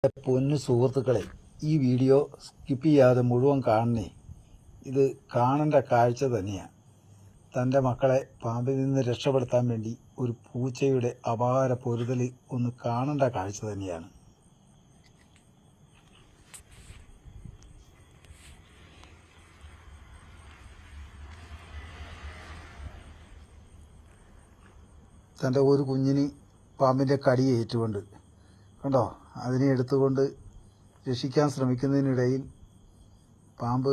പൊന്നു സുഹൃത്തുക്കളെ, ഈ വീഡിയോ സ്കിപ്പ് ചെയ്യാതെ മുഴുവൻ കാണണേ. ഇത് കാണേണ്ട കാഴ്ച തന്നെയാണ്. തൻ്റെ മക്കളെ പാമ്പിൽ നിന്ന് രക്ഷപ്പെടുത്താൻ വേണ്ടി ഒരു പൂച്ചയുടെ അപാര പൊരുതൽ ഒന്ന് കാണേണ്ട കാഴ്ച തന്നെയാണ്. തൻ്റെ ഒരു കുഞ്ഞിന് പാമ്പിൻ്റെ കടി ഏറ്റുകൊണ്ട് കണ്ടോ, അതിനെ എടുത്തുകൊണ്ട് രക്ഷിക്കാൻ ശ്രമിക്കുന്നതിനിടയിൽ പാമ്പ്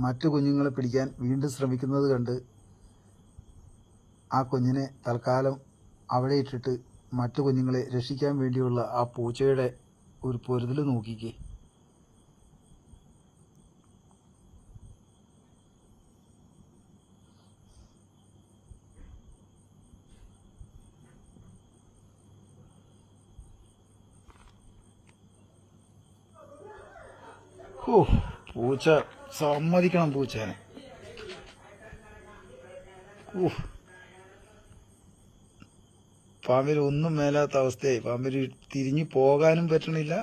മറ്റു കുഞ്ഞുങ്ങളെ പിടിക്കാൻ വീണ്ടും ശ്രമിക്കുന്നത് കണ്ട് ആ കുഞ്ഞിനെ തൽക്കാലം അവിടെ ഇട്ടിട്ട് മറ്റു കുഞ്ഞുങ്ങളെ രക്ഷിക്കാൻ വേണ്ടിയുള്ള ആ പൂച്ചയുടെ ഒരു പൊരുതൽ നോക്കിക്കേ. പൂച്ച സമ്മതിക്കണം, പൂച്ചേനെ. പാമ്പിന് ഒന്നും മേലാത്ത അവസ്ഥയായി. പാമ്പിന് തിരിഞ്ഞു പോകാനും പറ്റണില്ല,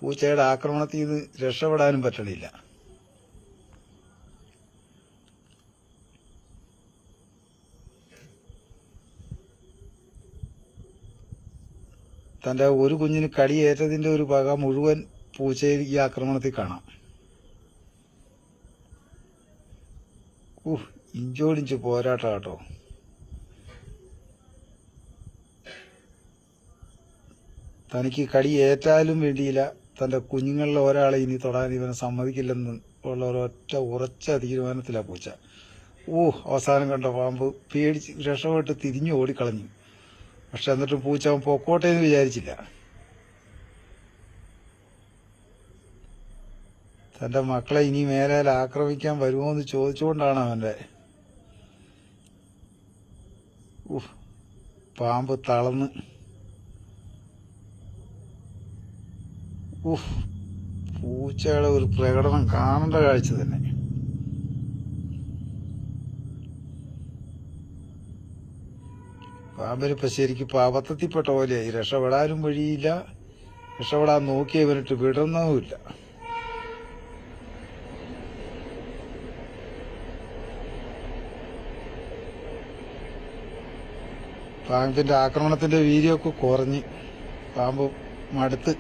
പൂച്ചയുടെ ആക്രമണത്തിൽ നിന്ന് രക്ഷപ്പെടാനും പറ്റണില്ല. തൻ്റെ ഒരു കുഞ്ഞിന് കടിയേറ്റതിൻ്റെ ഒരു പക മുഴുവൻ പൂച്ചയിൽ ഈ ആക്രമണത്തിൽ കാണാം. ഇഞ്ചോടിഞ്ച് പോരാട്ടം കേട്ടോ. തനിക്ക് കടിയേറ്റാലും വേണ്ടിയില്ല, തൻ്റെ കുഞ്ഞുങ്ങളിലെ ഒരാളെ ഇനി തൊടാൻ ഇവനെ സമ്മതിക്കില്ലെന്ന് ഉള്ള ഒരൊറ്റ ഉറച്ച തീരുമാനത്തിലാണ് പൂച്ച. അവസാനം കണ്ട പാമ്പ് പേടിച്ച് രക്ഷപ്പെട്ട് തിരിഞ്ഞു ഓടിക്കളഞ്ഞു. പക്ഷെ എന്നിട്ടും പൂച്ച അവൻ പൊക്കോട്ടെ എന്ന് വിചാരിച്ചില്ല. തൻ്റെ മക്കളെ ഇനി മേലാൽ ആക്രമിക്കാൻ വരുമോ എന്ന് ചോദിച്ചുകൊണ്ടാണ് അവൻ്റെ പാമ്പ് തളർന്ന്. പൂച്ചയുടെ ഒരു പ്രകടനം കാണേണ്ട കാഴ്ച തന്നെ. പാമ്പിനിപ്പോ ശരിക്കും അബദ്ധത്തിൽപ്പെട്ട പോലെയായി. രക്ഷപ്പെടാനും വഴിയില്ല, രക്ഷപ്പെടാൻ നോക്കിയവനിട്ട് വിടുന്നതുമില്ല. പാമ്പിന്റെ ആക്രമണത്തിന്റെ വീര്യമൊക്കെ കുറഞ്ഞ് പാമ്പ് മടുത്ത്